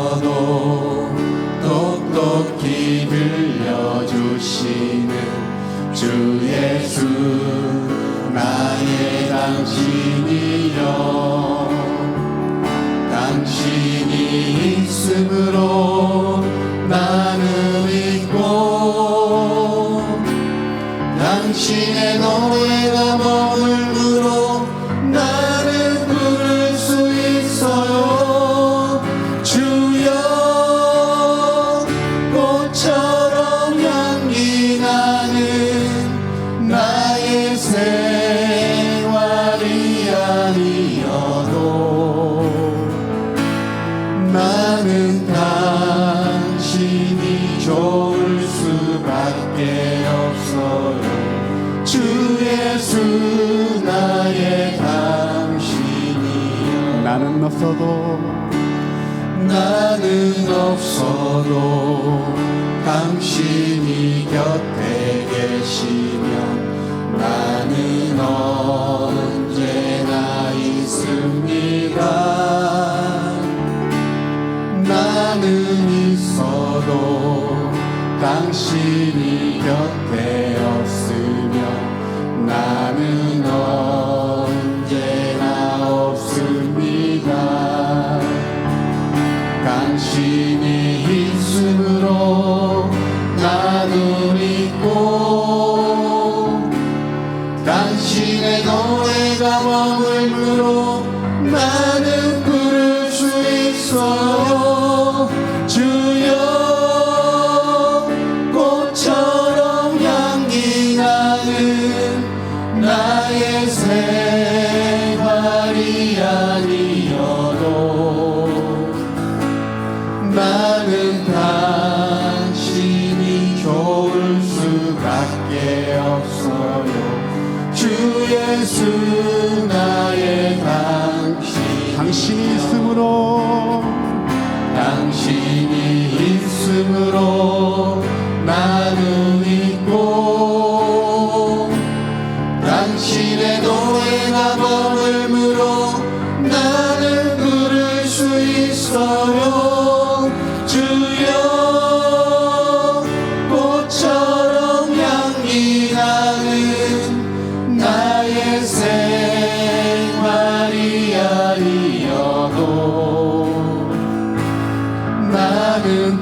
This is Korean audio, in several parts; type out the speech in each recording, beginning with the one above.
있어도 똑똑히 들려주시는 주 예수 나의 당신이여. 당신이 있으므로 나는 있고 당신의 노래가 머물므로 나는 부를 수 있어요. 주여 꽃처럼 향기 나는 나의 생활이 아니어도 나는 당신이 좋을 수밖에 없어요. 주 예수 나의 당신이여. 나는 없어도 당신이 곁에 계시면 나는 언제나 있습니다. 나는 있어도 당신이 곁에 없으면 나는 언제나 없습니다. 당신이 있으므로 나는 있고 당신의 노래가 머물므로 나는 부를 수 있어요. 주여 꽃처럼 향기 나는 나의 생활이 아니어도 나는 당신이 좋을 수밖에 없어요. 주 예수 나의 당신이 있으므로 나는 있고 당신의 노래가 머물므로 나는 부를 수 있어요. 주여 꽃처럼 향기 나는 나의 생활이 아니어도 나는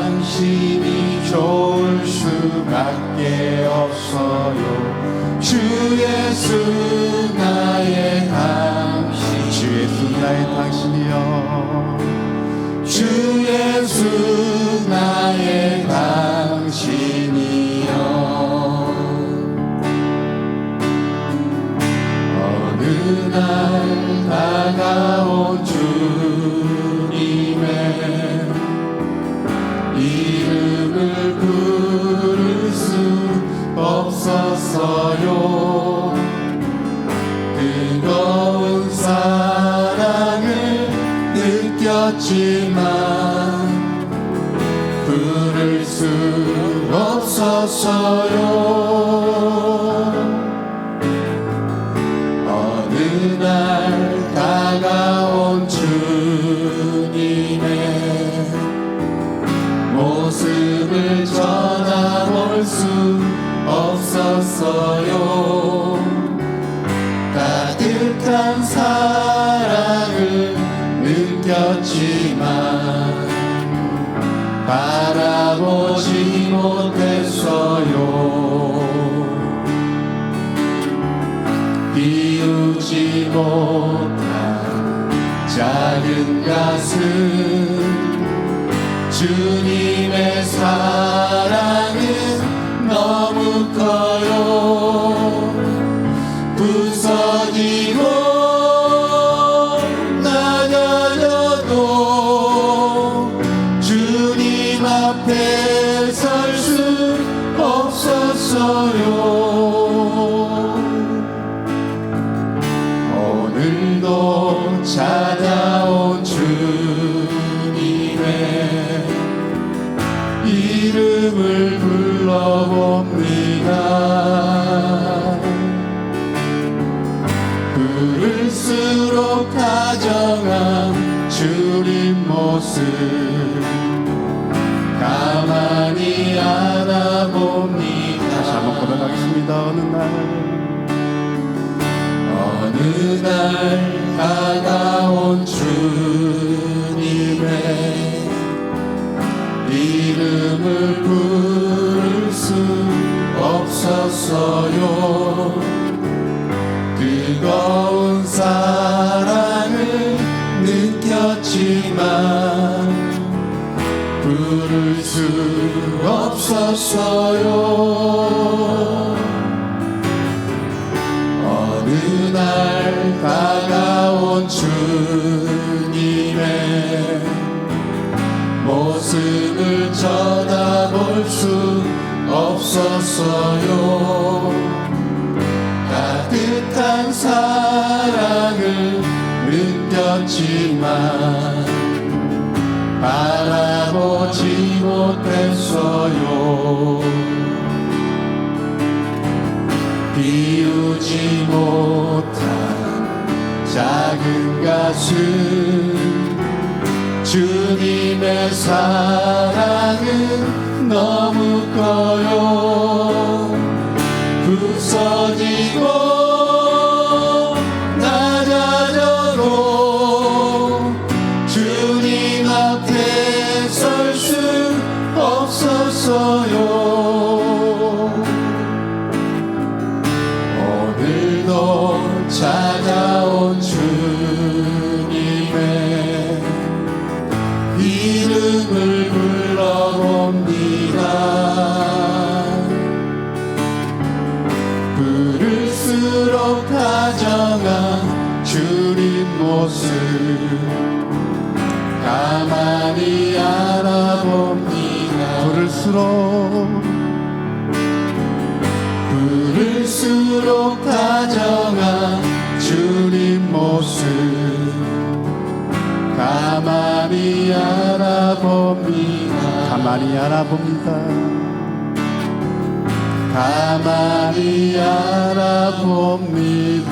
당신이 좋을 수밖에 없어요. 주 예수 나의 당신. 주 예수 나의 당신이여. 주 예수 나의 당신이여. 어느 날 다가온 주님의 이름을 부를 수 없었어요. 뜨거운 사랑을 느꼈지만 부를 수 없었어요. 어느 날 다가온 주님의 모습을 쳐다볼 수 없었어요. 따뜻한 사랑을 느꼈지만 바라보지 못했어요. 비우지 못한 작은 가슴 주님의 사랑은 너무 커요. 부서지고 나가려도 주님 앞에 설 수 없었어요. 오늘도 찾아온 주님의 이름을 불러봅니다. 부를수록 다정한 주님 주님 모습 가만히 알아봅니다. 다시 한번 고백하겠습니다. 어느 날 다가온 주님의 이름을 부를 수 없었어요. 뜨거운 사랑을 느꼈지만 부를 수 없었어요. 어느 날 다가온 주님의 모습을 쳐다볼 수 없었어요. 따뜻한 사랑을 느꼈지만 바라보지 못했어요. 비우지 못한 작은 가슴 주님의 사랑은 너무 커요. 부서지고 낮아져도 주님 앞에 설 수 없었어요. 오늘도 찾아온 주님의 이름을 불러봅니다. 부를수록 다정한 주님 모습 가만히 알아봅니다. 부를수록 다정한 주님 모습 가만히 알아봅니다. 가만히 알아봅니다. 가만히 알아봅니다.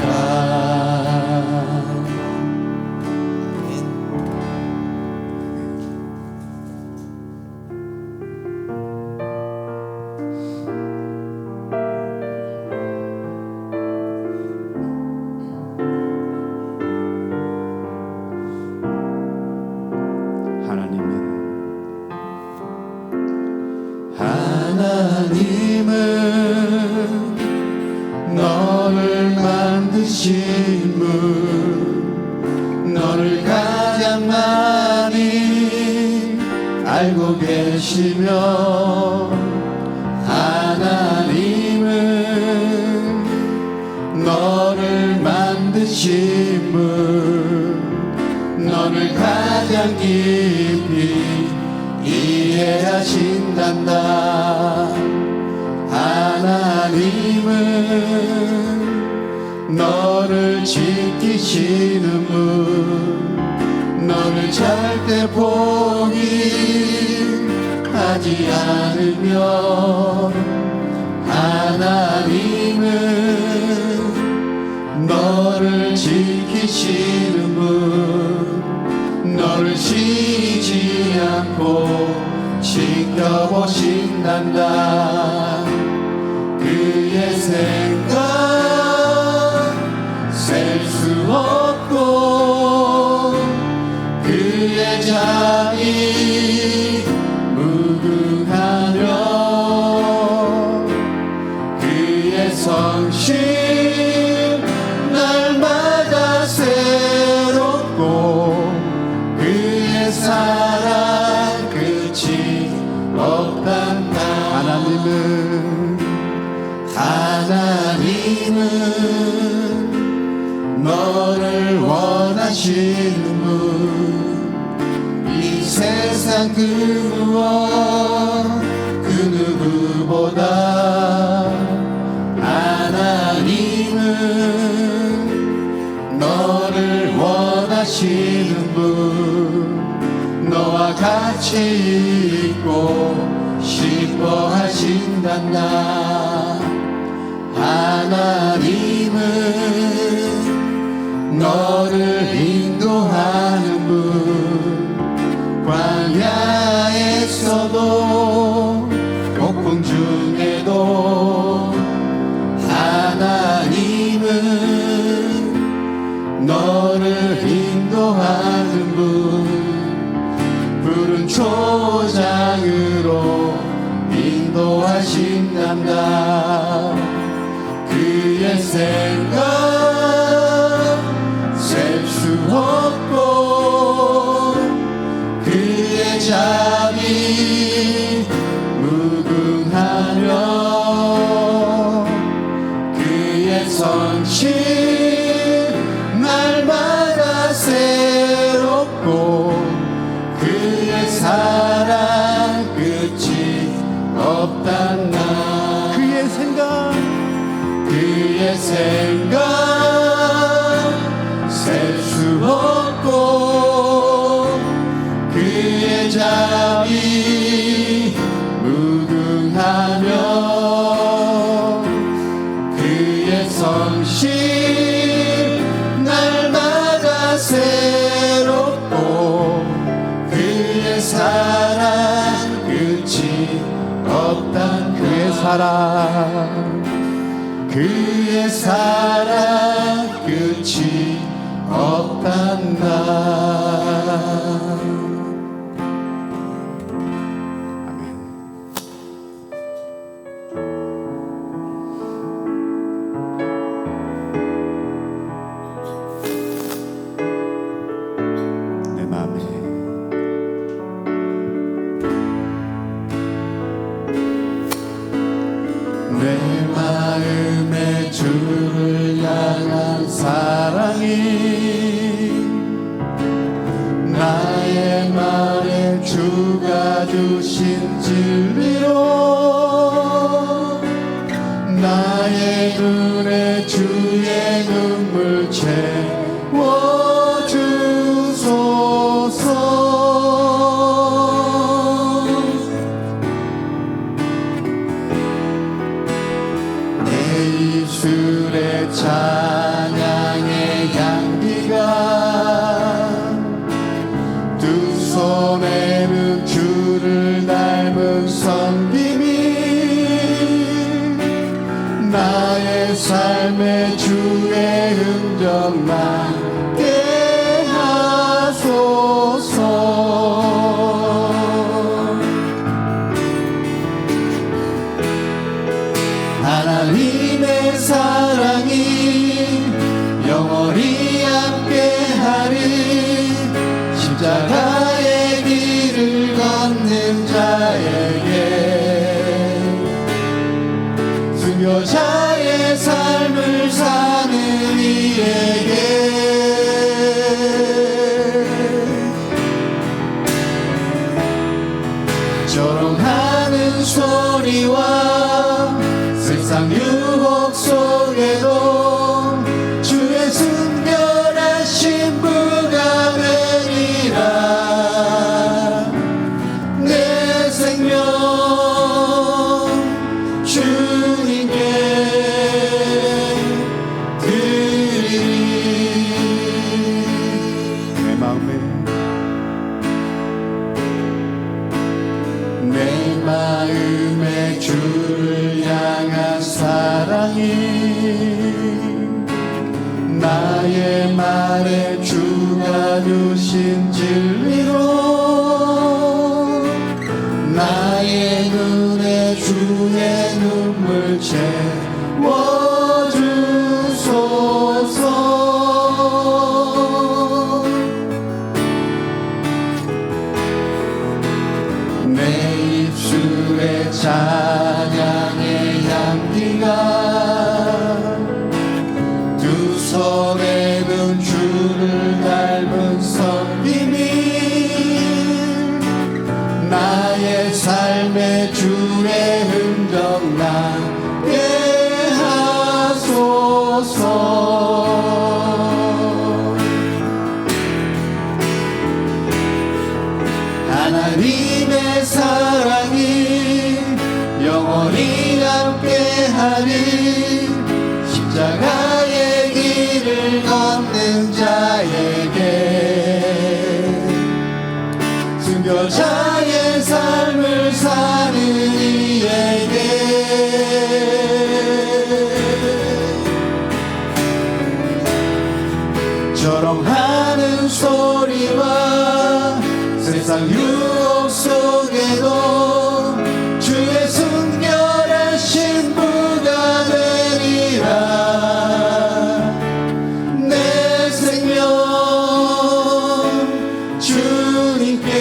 하나님은 너를 만드신 분, 너를 가장 많이 알고 계시며, 하나님은 너를 만드신 분, 너를 가장 깊이 이해하신단다. 하나님은 너를 지키시는 분, 너를 절대 포기하지 않으며, 하나님은 너를 지키시는 분, 너를 쉬지 않고 지켜보신단다. 그의 생각 셀 수 없고 그의 자비 무궁하며 그의 성실 날마다 새롭고 그의 사랑 끝이 없단다. 하나님은 너를 원하시는 분, 이 세상 그 무엇 그 누구보다 하나님은 너를 원하시는 분, 너와 같이 있고 싶어 하신단다. 하나님은 너를 인도하는 분, 푸른 초장으로 인도하신단다. 그의 생각 셀 수 없고 그의 자비 무궁하며 그의 성실 날마다 새롭고 그의 사랑 끝이 없단다. 그의 생각 셀 수 없고 그의 자비 무궁하며 그의 성실 날마다 새롭고 그의 사랑 끝이 없단. 그의 사랑 끝이 없단다. 내 마음에 내 마음에 주를 향한 사랑이 나의 말에 주가 주신 진리로 나의 눈에 주의 눈물 채워주소서. 입술의 찬양의 향기가 두 손에는 주를 닮은 섬김이 나의 삶의 주의 흔적 남게 하소서. 하나님의 사랑이 영원히 함께하리. 십자가의 길을 걷는 자에게 순교자의 삶을 사는 이에게 조롱하는 소리와 세상 유혹 속에도 주의 순결한 신부가 되리라. 내 생명 주님께 드리리. 내 마음에 주를 향한 사랑이 나의 말에 주가 주신 진리로 나의 눈에 주의 눈물 채워주소서. 내 입술의 찬양의 향기가 두 손에는 주를 닮은 섬김이 나의 삶의 주의 흔적 남게 하소서. 하나님의 사랑이 영원히 함께하리. 십자가의 길을 걷는 자에게 순교자의 삶을 사는 이에게 조롱하는 소리와 세상 유혹 속에도 주의 순결한 신부가 되리라. 내 생명 주님께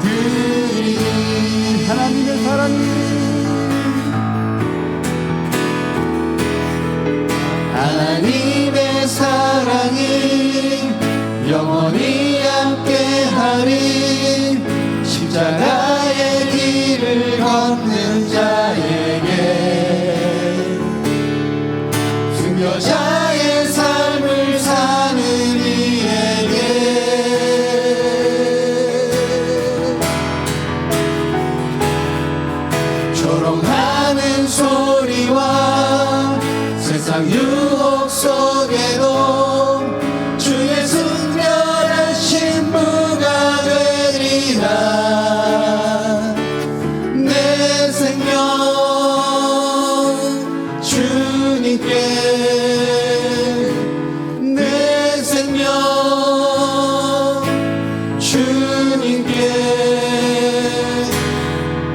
드리니. 하나님의 사랑이 하나님의 사랑이 영원히 함께하리. 십자가의 길을 걷는 자에게 순교자의 삶을 사는 이에게 조롱하는 소리와 세상 유혹 속에도 주의 순결한 신부가 되리라. 내 생명 주님께, 내 생명 주님께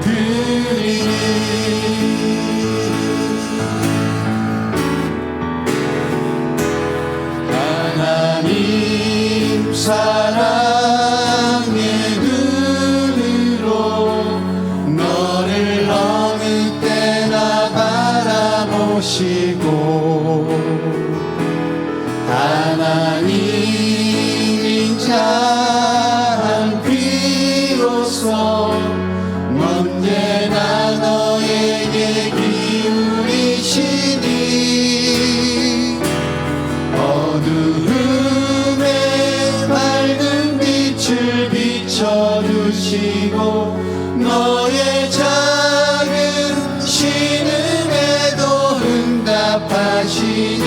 드리니. 하나님 사랑의 눈으로 너를 어느 때나 바라보시고 하나님 인자한 귀로서 언제나 너에게 기울이시니. 어두움에 밝은 빛을 비춰주시고 너의 작은 신음에도 응답하시니.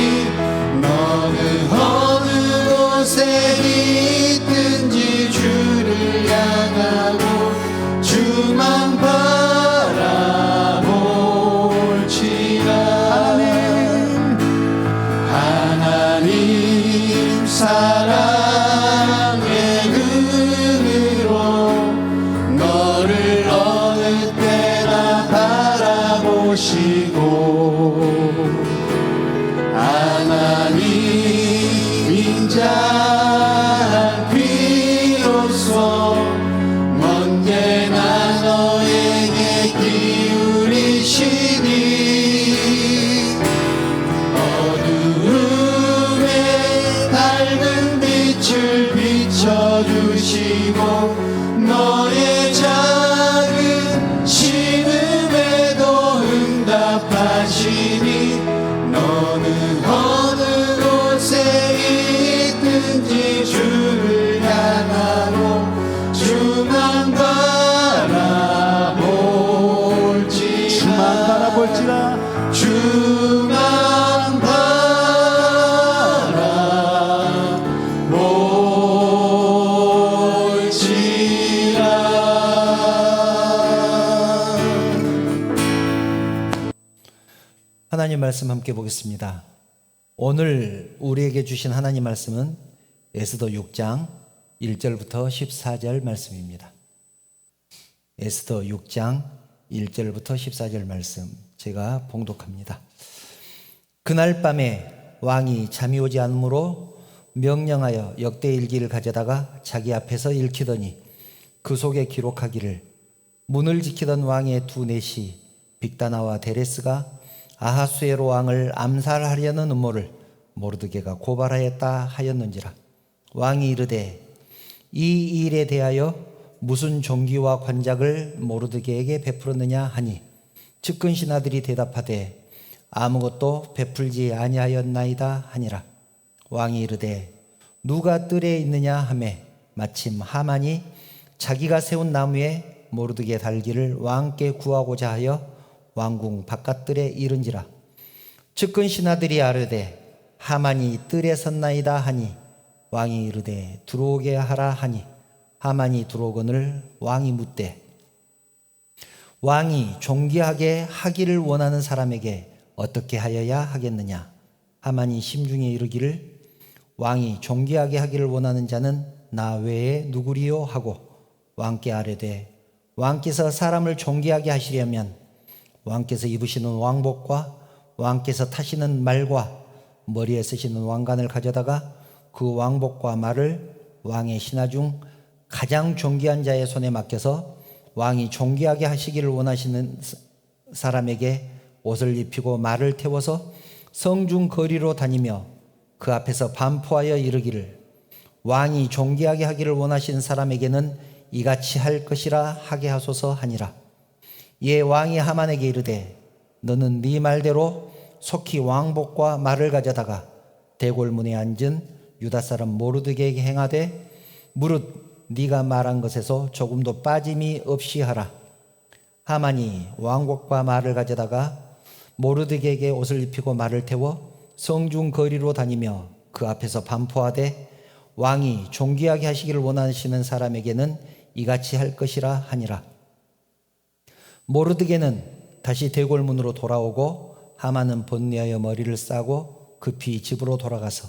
너는 어느 곳에 있든지 주를 향하고 주만 바라볼지라. 하나님 사랑의 눈으로 너를 어느 때나 바라보시고 하나님 인자한 귀로서 언제나 너에게 기울이시니. 어두움에 밝은 빛을 비춰주시고 너의 작은 신음에도 응답하시니. 너는 어느 곳에 있든지 주를 향하고 주만 바라볼지라. 주만 바라볼지라. 하나님 말씀 함께 보겠습니다. 오늘 우리에게 주신 하나님 말씀은 에스더 6장 1절부터 14절 말씀입니다. 에스더 6장 1절부터 14절 말씀 제가 봉독합니다. 그날 밤에 왕이 잠이 오지 않으므로 명령하여 역대일기를 가져다가 자기 앞에서 읽히더니 그 속에 기록하기를 문을 지키던 왕의 두 내시 빅다나와 데레스가 아하수에로 왕을 암살하려는 음모를 모르드게가 고발하였다 하였는지라. 왕이 이르되 이 일에 대하여 무슨 종기와 관작을 모르드게에게 베풀었느냐 하니 측근 신하들이 대답하되 아무것도 베풀지 아니하였나이다 하니라. 왕이 이르되 누가 뜰에 있느냐 하매 마침 하만이 자기가 세운 나무에 모르드게 달기를 왕께 구하고자 하여 왕궁 바깥뜰에 이른지라. 측근 신하들이 아뢰되 하만이 뜰에 섰나이다 하니 왕이 이르되 들어오게 하라 하니 하만이 들어오거늘 왕이 묻되 왕이 존귀하게 하기를 원하는 사람에게 어떻게 하여야 하겠느냐. 하만이 심중에 이르기를 왕이 존귀하게 하기를 원하는 자는 나 외에 누구리요 하고 왕께 아뢰되 왕께서 사람을 존귀하게 하시려면 왕께서 입으시는 왕복과 왕께서 타시는 말과 머리에 쓰시는 왕관을 가져다가 그 왕복과 말을 왕의 신하 중 가장 존귀한 자의 손에 맡겨서 왕이 존귀하게 하시기를 원하시는 사람에게 옷을 입히고 말을 태워서 성중 거리로 다니며 그 앞에서 반포하여 이르기를 왕이 존귀하게 하기를 원하시는 사람에게는 이같이 할 것이라 하게 하소서 하니라. 이에 왕이 하만에게 이르되 너는 네 말대로 속히 왕복과 말을 가져다가 대궐문에 앉은 유다 사람 모르드게에게 행하되 무릇 네가 말한 것에서 조금도 빠짐이 없이 하라. 하만이 왕복과 말을 가져다가 모르드게에게 옷을 입히고 말을 태워 성중 거리로 다니며 그 앞에서 반포하되 왕이 존귀하게 하시기를 원하시는 사람에게는 이같이 할 것이라 하니라. 모르드게는 다시 대궐문으로 돌아오고 하만은 번뇌하여 머리를 싸고 급히 집으로 돌아가서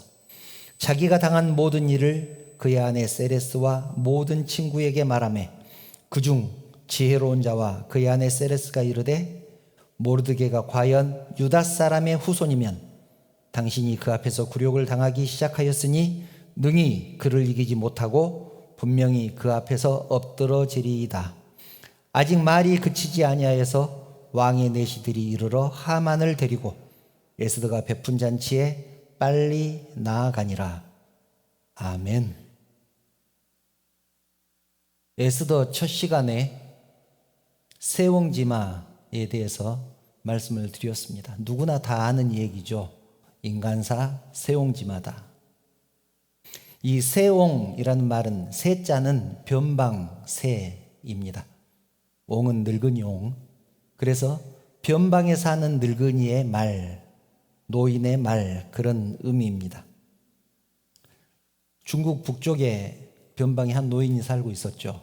자기가 당한 모든 일을 그의 아내 세레스와 모든 친구에게 말하며 그중 지혜로운 자와 그의 아내 세레스가 이르되 모르드게가 과연 유다 사람의 후손이면 당신이 그 앞에서 굴욕을 당하기 시작하였으니 능히 그를 이기지 못하고 분명히 그 앞에서 엎드러지리이다. 아직 말이 그치지 아니하여서 왕의 내시들이 이르러 하만을 데리고 에스더가 베푼 잔치에 빨리 나아가니라. 아멘. 에스더 첫 시간에 세옹지마에 대해서 말씀을 드렸습니다. 누구나 다 아는 얘기죠. 인간사 세옹지마다. 이 세옹이라는 말은 세자는 변방세입니다. 옹은 늙은이 옹. 그래서 변방에 사는 늙은이의 말, 노인의 말, 그런 의미입니다. 중국 북쪽에 변방에 한 노인이 살고 있었죠.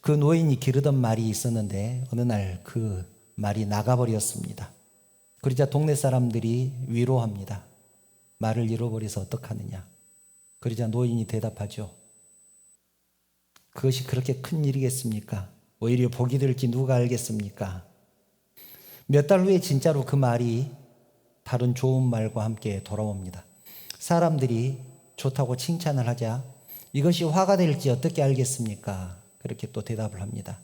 그 노인이 기르던 말이 있었는데 어느 날 그 말이 나가버렸습니다. 그러자 동네 사람들이 위로합니다. 말을 잃어버려서 어떡하느냐. 그러자 노인이 대답하죠. 그것이 그렇게 큰 일이겠습니까? 오히려 복이 될지 누가 알겠습니까? 몇 달 후에 진짜로 그 말이 다른 좋은 말과 함께 돌아옵니다. 사람들이 좋다고 칭찬을 하자 이것이 화가 될지 어떻게 알겠습니까? 그렇게 또 대답을 합니다.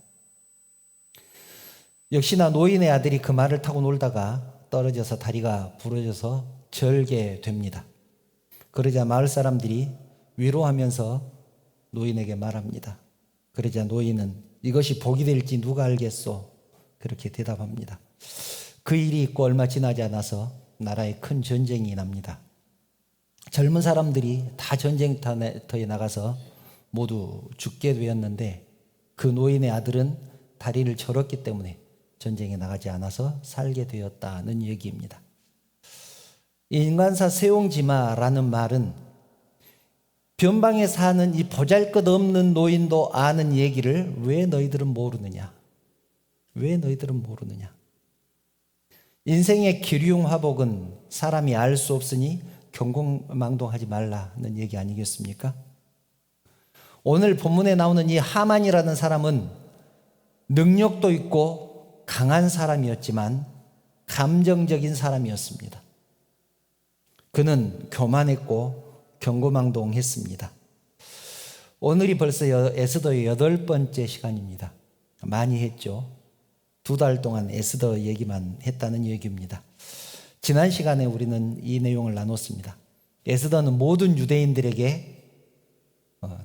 역시나 노인의 아들이 그 말을 타고 놀다가 떨어져서 다리가 부러져서 절게 됩니다. 그러자 마을 사람들이 위로하면서 노인에게 말합니다. 그러자 노인은 이것이 복이 될지 누가 알겠소? 그렇게 대답합니다. 그 일이 있고 얼마 지나지 않아서 나라에 큰 전쟁이 납니다. 젊은 사람들이 다 전쟁터에 나가서 모두 죽게 되었는데 그 노인의 아들은 다리를 절었기 때문에 전쟁에 나가지 않아서 살게 되었다는 얘기입니다. 인간사 세옹지마라는 말은 변방에 사는 이 보잘것없는 노인도 아는 얘기를 왜 너희들은 모르느냐? 왜 너희들은 모르느냐? 인생의 기륭화복은 사람이 알 수 없으니 경공망동하지 말라는 얘기 아니겠습니까? 오늘 본문에 나오는 이 하만이라는 사람은 능력도 있고 강한 사람이었지만 감정적인 사람이었습니다. 그는 교만했고 경거망동했습니다. 오늘이 벌써 에스더의 8번째 시간입니다. 많이 했죠. 2달 동안 에스더 얘기만 했다는 얘기입니다. 지난 시간에 우리는 이 내용을 나눴습니다. 에스더는 모든 유대인들에게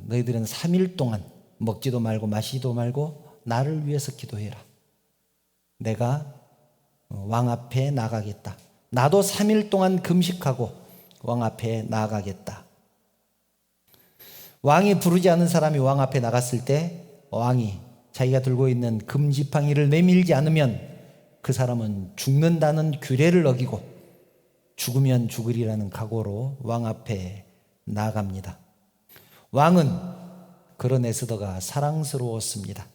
너희들은 3일 동안 먹지도 말고 마시지도 말고 나를 위해서 기도해라. 내가 왕 앞에 나가겠다. 나도 3일 동안 금식하고 왕 앞에 나가겠다. 왕이 부르지 않은 사람이 왕 앞에 나갔을 때 왕이 자기가 들고 있는 금지팡이를 내밀지 않으면 그 사람은 죽는다는 규례를 어기고 죽으면 죽으리라는 각오로 왕 앞에 나갑니다. 왕은 그런 에스더가 사랑스러웠습니다.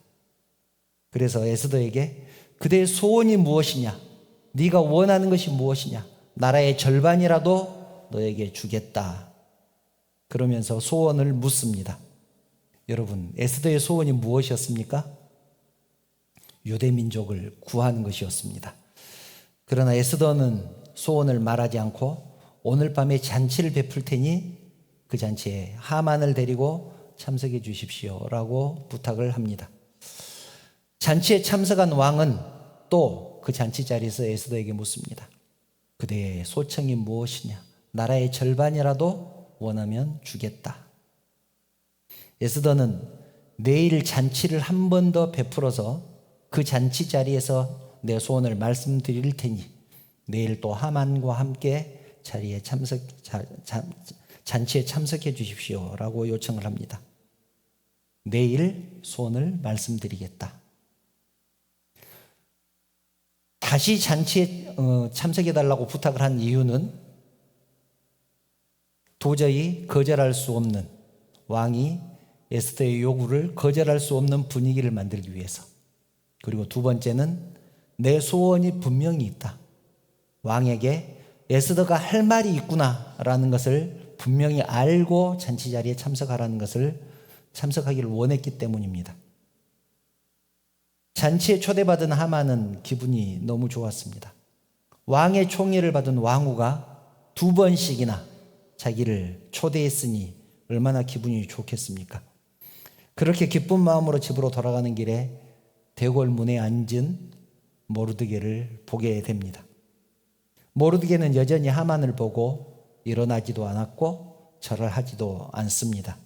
그래서 에스더에게 그대의 소원이 무엇이냐? 네가 원하는 것이 무엇이냐? 나라의 절반이라도 너에게 주겠다. 그러면서 소원을 묻습니다. 여러분, 에스더의 소원이 무엇이었습니까? 유대 민족을 구하는 것이었습니다. 그러나 에스더는 소원을 말하지 않고 오늘 밤에 잔치를 베풀 테니 그 잔치에 하만을 데리고 참석해 주십시오 라고 부탁을 합니다. 잔치에 참석한 왕은 또 그 잔치 자리에서 에스더에게 묻습니다. 그대의 소청이 무엇이냐? 나라의 절반이라도 원하면 주겠다. 에스더는 내일 잔치를 한 번 더 베풀어서 그 잔치 자리에서 내 소원을 말씀드릴 테니 내일 또 하만과 함께 잔치에 참석해 주십시오 라고 요청을 합니다. 내일 소원을 말씀드리겠다. 다시 잔치에 참석해달라고 부탁을 한 이유는 도저히 거절할 수 없는, 왕이 에스더의 요구를 거절할 수 없는 분위기를 만들기 위해서. 그리고 두 번째는 내 소원이 분명히 있다. 왕에게 에스더가 할 말이 있구나라는 것을 분명히 알고 잔치 자리에 참석하기를 원했기 때문입니다. 잔치에 초대받은 하만은 기분이 너무 좋았습니다. 왕의 총애를 받은 왕후가 2번씩이나 자기를 초대했으니 얼마나 기분이 좋겠습니까? 그렇게 기쁜 마음으로 집으로 돌아가는 길에 대궐 문에 앉은 모르드게를 보게 됩니다. 모르드게는 여전히 하만을 보고 일어나지도 않았고 절을 하지도 않습니다.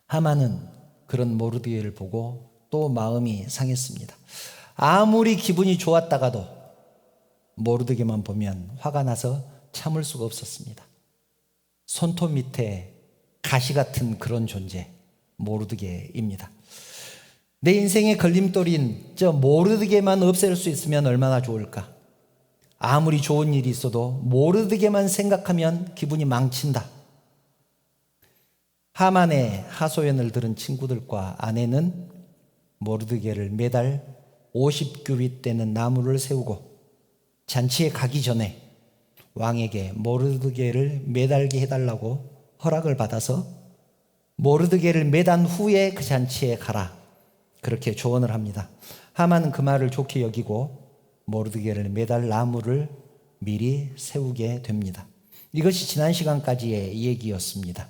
하만은 그런 모르드게를 보고 또 마음이 상했습니다. 아무리 기분이 좋았다가도 모르드게만 보면 화가 나서 참을 수가 없었습니다. 손톱 밑에 가시 같은 그런 존재, 모르드게입니다. 내 인생의 걸림돌인 저 모르드게만 없앨 수 있으면 얼마나 좋을까? 아무리 좋은 일이 있어도 모르드게만 생각하면 기분이 망친다. 하만의 하소연을 들은 친구들과 아내는 모르드게를 매달 50규빗 되는 나무를 세우고 잔치에 가기 전에 왕에게 모르드게를 매달게 해달라고 허락을 받아서 모르드게를 매단 후에 그 잔치에 가라, 그렇게 조언을 합니다. 하만은 그 말을 좋게 여기고 모르드게를 매달 나무를 미리 세우게 됩니다. 이것이 지난 시간까지의 얘기였습니다.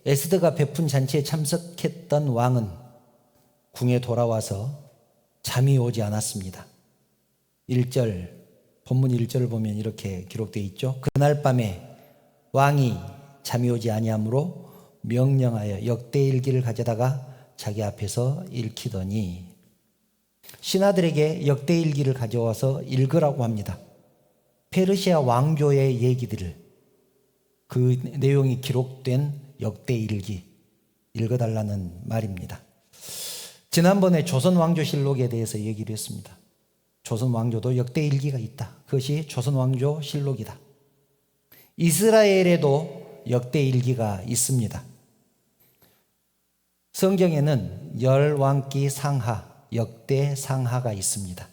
에스더가 베푼 잔치에 참석했던 왕은 궁에 돌아와서 잠이 오지 않았습니다. 1절, 본문 1절을 보면 이렇게 기록되어 있죠. 그날 밤에 왕이 잠이 오지 아니하므로 명령하여 역대일기를 가져다가 자기 앞에서 읽히더니, 신하들에게 역대일기를 가져와서 읽으라고 합니다. 페르시아 왕조의 얘기들을, 그 내용이 기록된 역대일기 읽어달라는 말입니다. 지난번에 조선왕조실록에 대해서 얘기를 했습니다. 조선왕조도 역대일기가 있다. 그것이 조선왕조실록이다. 이스라엘에도 역대일기가 있습니다. 성경에는 열왕기 상하, 역대 상하가 있습니다.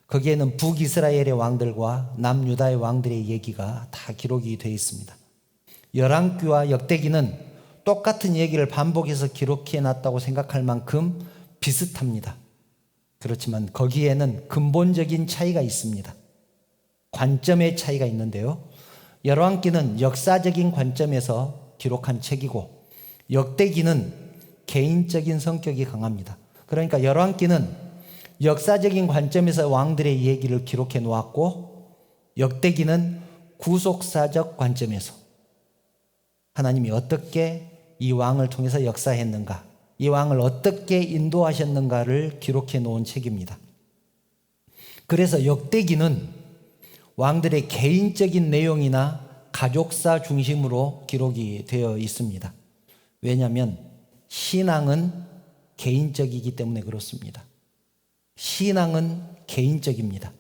거기에는 북이스라엘의 왕들과 남유다의 왕들의 얘기가 다 기록이 되어 있습니다. 열왕기와 역대기는 똑같은 얘기를 반복해서 기록해 놨다고 생각할 만큼 비슷합니다. 그렇지만 거기에는 근본적인 차이가 있습니다. 관점의 차이가 있는데요. 열왕기는 역사적인 관점에서 기록한 책이고 역대기는 개인적인 성격이 강합니다. 그러니까 열왕기는 역사적인 관점에서 왕들의 얘기를 기록해 놓았고 역대기는 구속사적 관점에서 하나님이 어떻게 이 왕을 통해서 역사했는가, 이 왕을 어떻게 인도하셨는가를 기록해 놓은 책입니다. 그래서 역대기는 왕들의 개인적인 내용이나 가족사 중심으로 기록이 되어 있습니다. 왜냐하면 신앙은 개인적이기 때문에 그렇습니다. 신앙은 개인적입니다.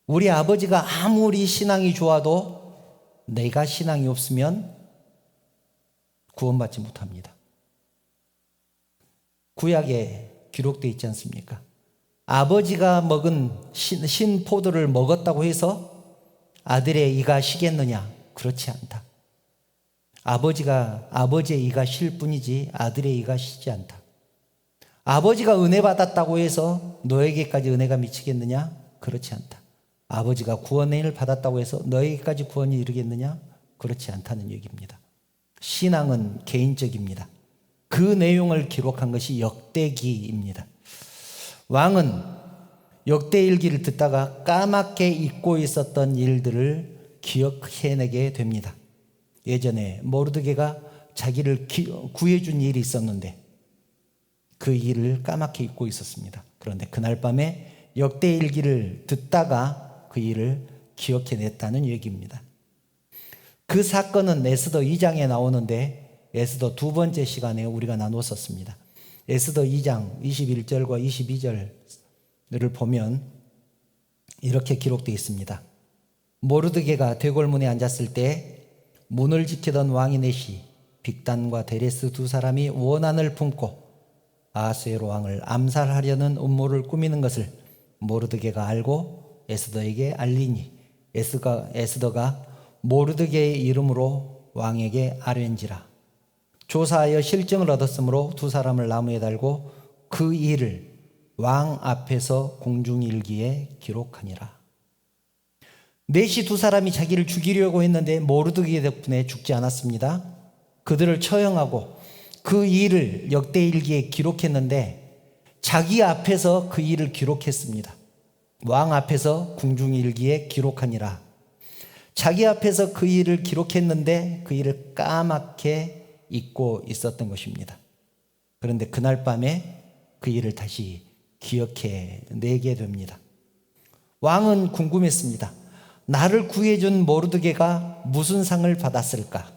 우리 아버지가 아무리 신앙이 좋아도 내가 신앙이 없으면 구원받지 못합니다. 구약에 기록되어 있지 않습니까? 아버지가 먹은 신포도를 먹었다고 해서 아들의 이가 쉬겠느냐? 그렇지 않다. 아버지의 이가 실 뿐이지 아들의 이가 시지 않다. 아버지가 은혜 받았다고 해서 너에게까지 은혜가 미치겠느냐? 그렇지 않다. 아버지가 구원의 일을 받았다고 해서 너에게까지 구원이 이르겠느냐? 그렇지 않다는 얘기입니다. 신앙은 개인적입니다. 그 내용을 기록한 것이 역대기입니다. 왕은 역대일기를 듣다가 까맣게 잊고 있었던 일들을 기억해내게 됩니다. 예전에 모르드게가 자기를 구해준 일이 있었는데 그 일을 까맣게 잊고 있었습니다. 그런데 그날 밤에 역대일기를 듣다가 그 일을 기억해냈다는 얘기입니다. 그 사건은 에스더 2장에 나오는데 에스더 두 번째 시간에 우리가 나눴었습니다. 에스더 2장 21절과 22절을 보면 이렇게 기록되어 있습니다. 모르드게가 대궐문에 앉았을 때 문을 지키던 왕이 넷이 빅단과 데레스 두 사람이 원한을 품고 아수에로 왕을 암살하려는 음모를 꾸미는 것을 모르드게가 알고 에스더에게 알리니 에스더가 모르드게의 이름으로 왕에게 아뢰는지라. 조사하여 실증을 얻었으므로 두 사람을 나무에 달고 그 일을 왕 앞에서 공중일기에 기록하니라. 넷이 두 사람이 자기를 죽이려고 했는데 모르드게 덕분에 죽지 않았습니다. 그들을 처형하고 그 일을 역대일기에 기록했는데 자기 앞에서 그 일을 기록했습니다. 왕 앞에서 궁중일기에 기록하니라. 자기 앞에서 그 일을 기록했는데 그 일을 까맣게 잊고 있었던 것입니다. 그런데 그날 밤에 그 일을 다시 기억해내게 됩니다. 왕은 궁금했습니다. 나를 구해준 모르드게가 무슨 상을 받았을까?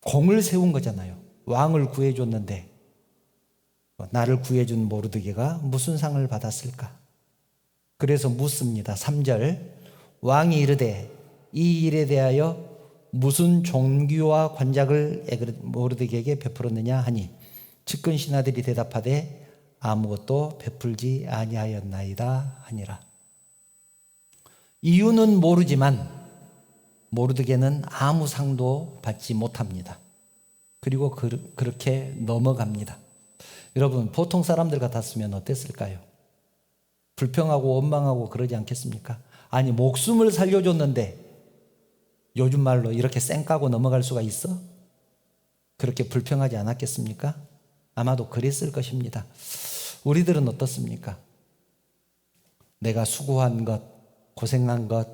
공을 세운 거잖아요. 왕을 구해줬는데 나를 구해준 모르드게가 무슨 상을 받았을까? 그래서 묻습니다. 3절 왕이 이르되 이 일에 대하여 무슨 종기와 관작을 모르드게에게 베풀었느냐 하니 측근 신하들이 대답하되 아무것도 베풀지 아니하였나이다 하니라. 이유는 모르지만 모르드게는 아무 상도 받지 못합니다. 그리고 그렇게 넘어갑니다. 여러분, 보통 사람들 같았으면 어땠을까요? 불평하고 원망하고 그러지 않겠습니까? 아니, 목숨을 살려줬는데 요즘 말로 이렇게 쌩 까고 넘어갈 수가 있어? 그렇게 불평하지 않았겠습니까? 아마도 그랬을 것입니다. 우리들은 어떻습니까? 내가 수고한 것, 고생한 것,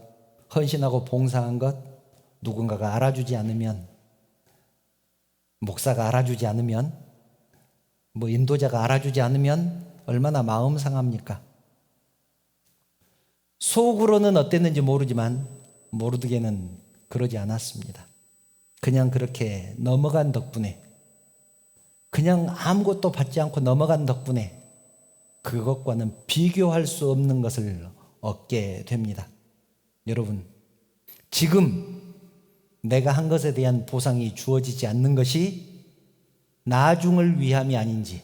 헌신하고 봉사한 것 누군가가 알아주지 않으면, 목사가 알아주지 않으면, 인도자가 알아주지 않으면 얼마나 마음 상합니까? 속으로는 어땠는지 모르지만 모르드게는 그러지 않았습니다. 그냥 그렇게 넘어간 덕분에, 그냥 아무것도 받지 않고 넘어간 덕분에 그것과는 비교할 수 없는 것을 얻게 됩니다. 여러분, 지금 내가 한 것에 대한 보상이 주어지지 않는 것이 나중을 위함이 아닌지,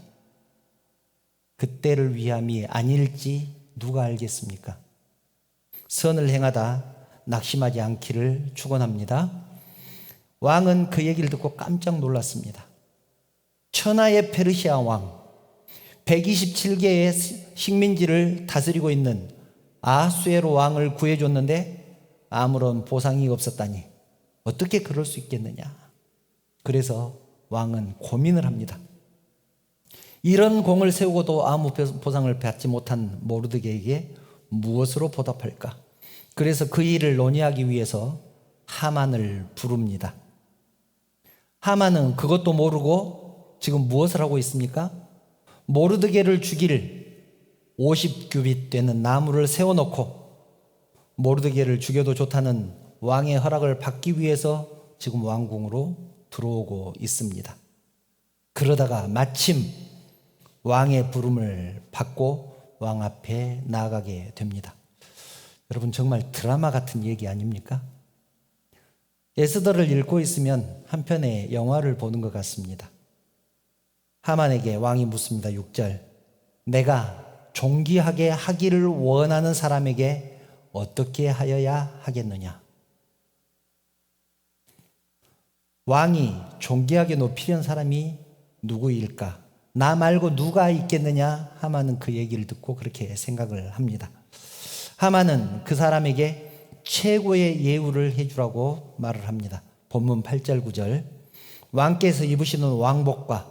그때를 위함이 아닐지 누가 알겠습니까? 선을 행하다 낙심하지 않기를 축원합니다. 왕은 그 얘기를 듣고 깜짝 놀랐습니다. 천하의 페르시아 왕, 127개의 식민지를 다스리고 있는 아수에로 왕을 구해줬는데 아무런 보상이 없었다니 어떻게 그럴 수 있겠느냐. 그래서 왕은 고민을 합니다. 이런 공을 세우고도 아무 보상을 받지 못한 모르드게에게 무엇으로 보답할까? 그래서 그 일을 논의하기 위해서 하만을 부릅니다. 하만은 그것도 모르고 지금 무엇을 하고 있습니까? 모르드게를 죽일 50규빗 되는 나무를 세워놓고 모르드게를 죽여도 좋다는 왕의 허락을 받기 위해서 지금 왕궁으로 들어오고 있습니다. 그러다가 마침 왕의 부름을 받고 왕 앞에 나아가게 됩니다. 여러분, 정말 드라마 같은 얘기 아닙니까? 에스더를 읽고 있으면 한편의 영화를 보는 것 같습니다. 하만에게 왕이 묻습니다. 6절 내가 존귀하게 하기를 원하는 사람에게 어떻게 하여야 하겠느냐? 왕이 존귀하게 높이려는 사람이 누구일까? 나 말고 누가 있겠느냐? 하만은 그 얘기를 듣고 그렇게 생각을 합니다. 하만은 그 사람에게 최고의 예우를 해주라고 말을 합니다. 본문 8절 9절 왕께서 입으시는 왕복과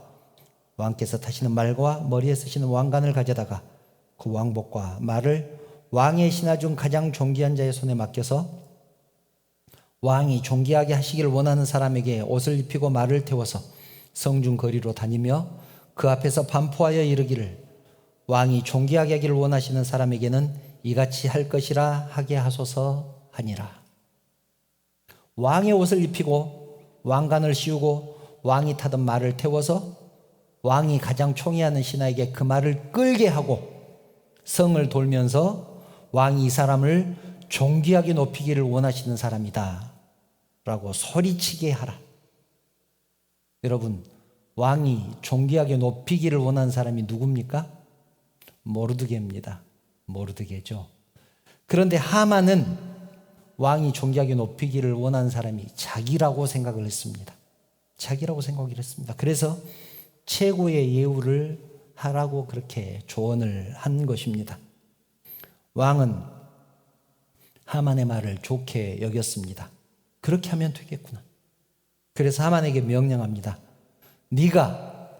왕께서 타시는 말과 머리에 쓰시는 왕관을 가져다가 그 왕복과 말을 왕의 신하 중 가장 존귀한 자의 손에 맡겨서 왕이 존귀하게 하시기를 원하는 사람에게 옷을 입히고 말을 태워서 성중 거리로 다니며 그 앞에서 반포하여 이르기를 왕이 존귀하게 하기를 원하시는 사람에게는 이같이 할 것이라 하게 하소서 하니라. 왕의 옷을 입히고 왕관을 씌우고 왕이 타던 말을 태워서 왕이 가장 총애하는 신하에게 그 말을 끌게 하고 성을 돌면서 왕이 이 사람을 존귀하게 높이기를 원하시는 사람이다 라고 소리치게 하라. 여러분, 왕이 존귀하게 높이기를 원하는 사람이 누굽니까? 모르드게입니다. 모르드게죠. 그런데 하만은 왕이 존귀하게 높이기를 원하는 사람이 자기라고 생각을 했습니다. 자기라고 생각을 했습니다. 그래서 최고의 예우를 하라고 그렇게 조언을 한 것입니다. 왕은 하만의 말을 좋게 여겼습니다. 그렇게 하면 되겠구나. 그래서 하만에게 명령합니다. 네가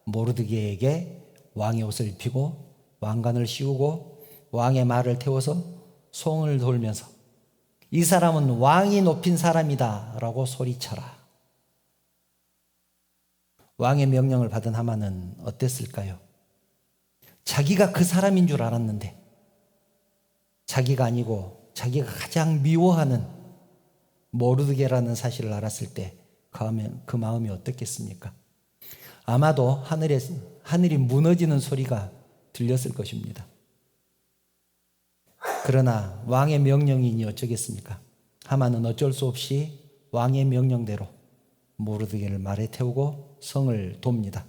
모르드게에게 왕의 옷을 입히고 왕관을 씌우고 왕의 말을 태워서 송을 돌면서 이 사람은 왕이 높인 사람이다 라고 소리쳐라. 왕의 명령을 받은 하만은 어땠을까요? 자기가 그 사람인 줄 알았는데 자기가 아니고 자기가 가장 미워하는 모르드게라는 사실을 알았을 때 그 마음이 어떻겠습니까? 아마도 하늘이 무너지는 소리가 들렸을 것입니다. 그러나 왕의 명령이니 어쩌겠습니까? 하만은 어쩔 수 없이 왕의 명령대로 모르드게를 말에 태우고 성을 돕니다.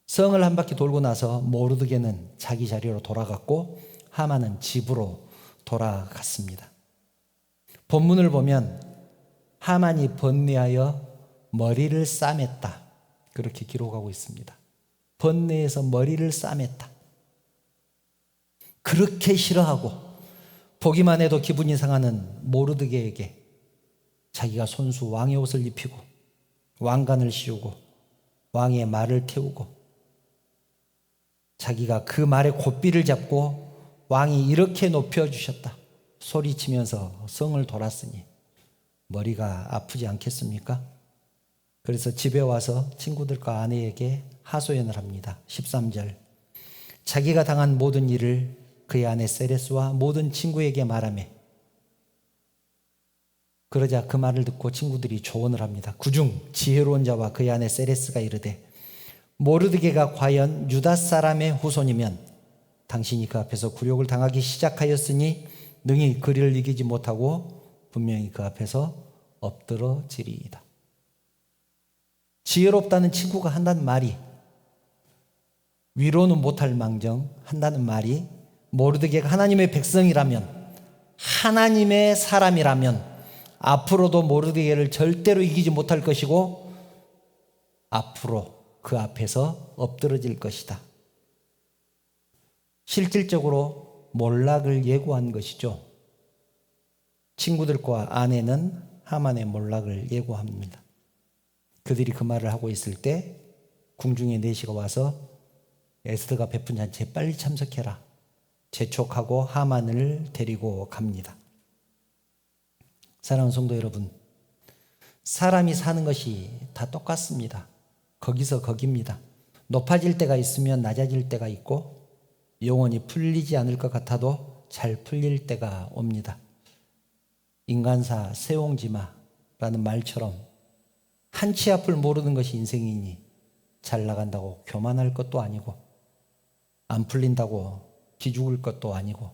성을 한 바퀴 돌고 나서 모르드게는 자기 자리로 돌아갔고 하만은 집으로 돌아갔습니다. 본문을 보면 하만이 번뇌하여 머리를 싸맸다 그렇게 기록하고 있습니다. 번뇌해서 머리를 싸맸다. 그렇게 싫어하고 보기만 해도 기분이 상하는 모르드게에게 자기가 손수 왕의 옷을 입히고 왕관을 씌우고 왕의 말을 태우고 자기가 그 말에 고삐를 잡고 왕이 이렇게 높여주셨다 소리치면서 성을 돌았으니 머리가 아프지 않겠습니까? 그래서 집에 와서 친구들과 아내에게 하소연을 합니다. 13절 자기가 당한 모든 일을 그의 아내 세레스와 모든 친구에게 말하며 그러자 그 말을 듣고 친구들이 조언을 합니다. 그중 지혜로운 자와 그의 아내 세레스가 이르되 모르드게가 과연 유다 사람의 후손이면 당신이 그 앞에서 굴욕을 당하기 시작하였으니 능히 그리를 이기지 못하고 분명히 그 앞에서 엎드러지리이다. 지혜롭다는 친구가 한다는 말이 위로는 못할 망정 한다는 말이 모르드게가 하나님의 백성이라면 하나님의 사람이라면 앞으로도 모르드게를 절대로 이기지 못할 것이고 앞으로 그 앞에서 엎드러질 것이다. 실질적으로 몰락을 예고한 것이죠. 친구들과 아내는 하만의 몰락을 예고합니다. 그들이 그 말을 하고 있을 때 궁중의 내시가 와서 에스더가 베푼 잔치에 빨리 참석해라 재촉하고 하만을 데리고 갑니다. 사랑하는 성도 여러분, 사람이 사는 것이 다 똑같습니다. 거기서 거기입니다. 높아질 때가 있으면 낮아질 때가 있고 영원히 풀리지 않을 것 같아도 잘 풀릴 때가 옵니다. 인간사 세옹지마라는 말처럼 한치 앞을 모르는 것이 인생이니 잘 나간다고 교만할 것도 아니고 안 풀린다고 기죽을 것도 아니고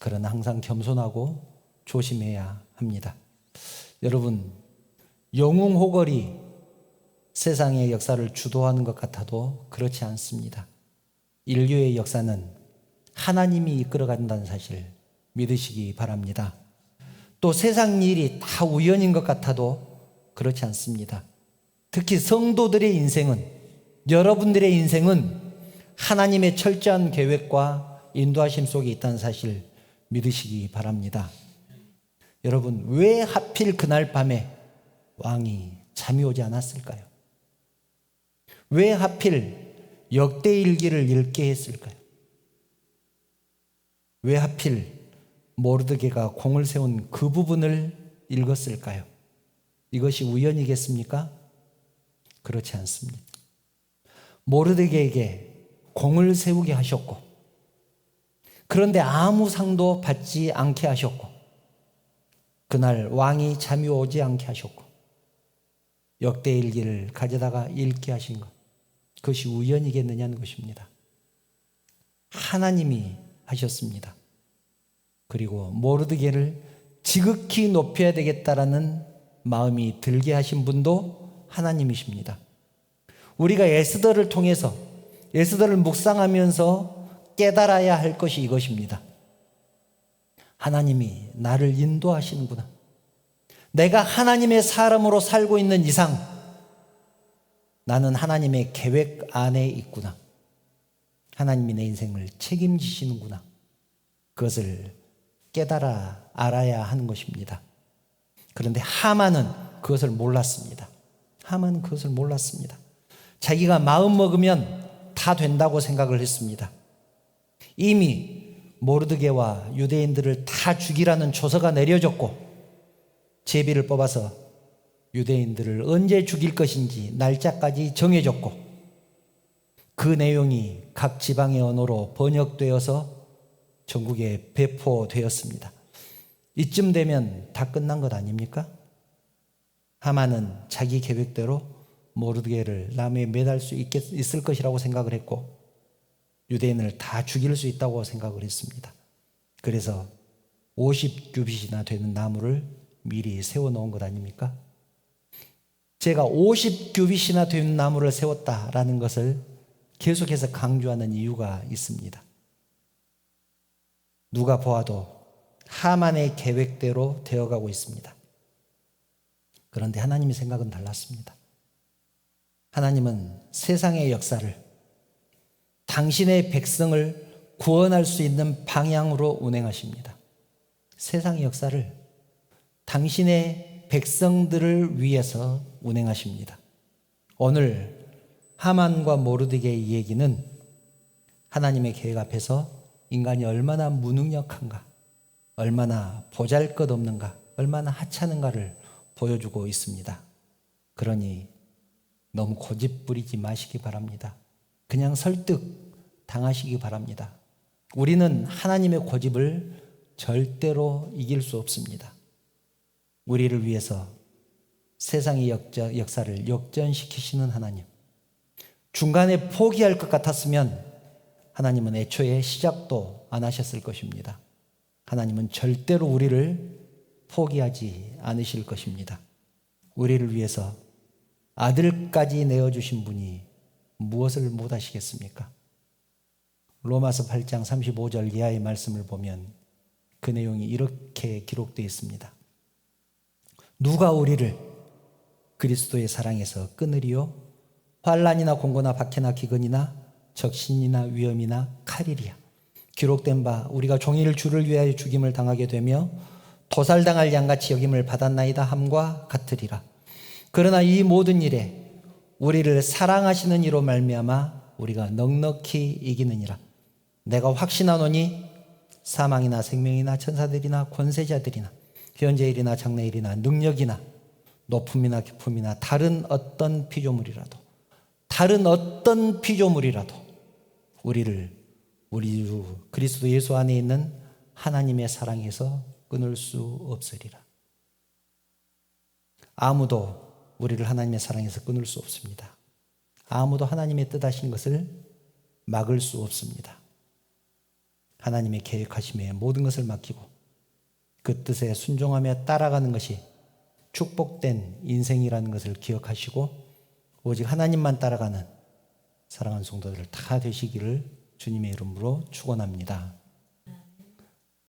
그러나 항상 겸손하고 조심해야 합니다. 여러분, 영웅호걸이 세상의 역사를 주도하는 것 같아도 그렇지 않습니다. 인류의 역사는 하나님이 이끌어간다는 사실 믿으시기 바랍니다. 또 세상 일이 다 우연인 것 같아도 그렇지 않습니다. 특히 성도들의 인생은, 여러분들의 인생은 하나님의 철저한 계획과 인도하심 속에 있다는 사실 믿으시기 바랍니다. 여러분, 왜 하필 그날 밤에 왕이 잠이 오지 않았을까요? 왜 하필 역대일기를 읽게 했을까요? 왜 하필 모르드게가 공을 세운 그 부분을 읽었을까요? 이것이 우연이겠습니까? 그렇지 않습니다. 모르드게에게 공을 세우게 하셨고, 그런데 아무 상도 받지 않게 하셨고, 그날 왕이 잠이 오지 않게 하셨고, 역대일기를 가져다가 읽게 하신 것, 그것이 우연이겠느냐는 것입니다. 하나님이 하셨습니다. 그리고 모르드게를 지극히 높여야 되겠다라는 마음이 들게 하신 분도 하나님이십니다. 우리가 에스더를 통해서, 에스더를 묵상하면서 깨달아야 할 것이 이것입니다. 하나님이 나를 인도하시는구나. 내가 하나님의 사람으로 살고 있는 이상 나는 하나님의 계획 안에 있구나. 하나님이 내 인생을 책임지시는구나. 그것을 깨달아 알아야 하는 것입니다. 그런데 하만은 그것을 몰랐습니다. 하만은 그것을 몰랐습니다. 자기가 마음 먹으면 다 된다고 생각을 했습니다. 이미 모르드게와 유대인들을 다 죽이라는 조서가 내려졌고, 제비를 뽑아서 유대인들을 언제 죽일 것인지 날짜까지 정해졌고, 그 내용이 각 지방의 언어로 번역되어서 전국에 배포되었습니다. 이쯤 되면 다 끝난 것 아닙니까? 하만은 자기 계획대로 모르드게를 나무에 매달 수 있을 것이라고 생각을 했고, 유대인을 다 죽일 수 있다고 생각을 했습니다. 그래서 50규빗이나 되는 나무를 미리 세워놓은 것 아닙니까? 제가 50규빗이나 되는 나무를 세웠다라는 것을 계속해서 강조하는 이유가 있습니다. 누가 보아도 하만의 계획대로 되어가고 있습니다. 그런데 하나님의 생각은 달랐습니다. 하나님은 세상의 역사를 당신의 백성을 구원할 수 있는 방향으로 운행하십니다. 세상의 역사를 당신의 백성들을 위해서 운행하십니다. 오늘 하만과 모르드게의 얘기는 하나님의 계획 앞에서 인간이 얼마나 무능력한가, 얼마나 보잘것없는가, 얼마나 하찮은가를 보여주고 있습니다. 그러니 너무 고집 부리지 마시기 바랍니다. 그냥 설득 당하시기 바랍니다. 우리는 하나님의 고집을 절대로 이길 수 없습니다. 우리를 위해서 세상의 역사를 역전시키시는 하나님, 중간에 포기할 것 같았으면 하나님은 애초에 시작도 안 하셨을 것입니다. 하나님은 절대로 우리를 포기하지 않으실 것입니다. 우리를 위해서 아들까지 내어주신 분이 무엇을 못하시겠습니까? 로마서 8장 35절 이하의 말씀을 보면 그 내용이 이렇게 기록되어 있습니다. 누가 우리를 그리스도의 사랑에서 끊으리요? 환난이나 공고나 박해나 기근이나 적신이나 위험이나 칼이리야. 기록된 바 우리가 종일 주를 위하여 죽임을 당하게 되며 도살당할 양같이 여김을 받았나이다 함과 같으리라. 그러나 이 모든 일에 우리를 사랑하시는 이로 말미암아 우리가 넉넉히 이기느니라. 내가 확신하노니 사망이나 생명이나 천사들이나 권세자들이나 현재일이나 장래일이나 능력이나 높음이나 깊음이나 다른 어떤 피조물이라도 우리를 우리 주 그리스도 예수 안에 있는 하나님의 사랑에서 끊을 수 없으리라. 아무도 우리를 하나님의 사랑에서 끊을 수 없습니다. 아무도 하나님의 뜻하신 것을 막을 수 없습니다. 하나님의 계획하심에 모든 것을 맡기고 그 뜻에 순종하며 따라가는 것이 축복된 인생이라는 것을 기억하시고 오직 하나님만 따라가는 사랑하는 성도들 다 되시기를 주님의 이름으로 축원합니다.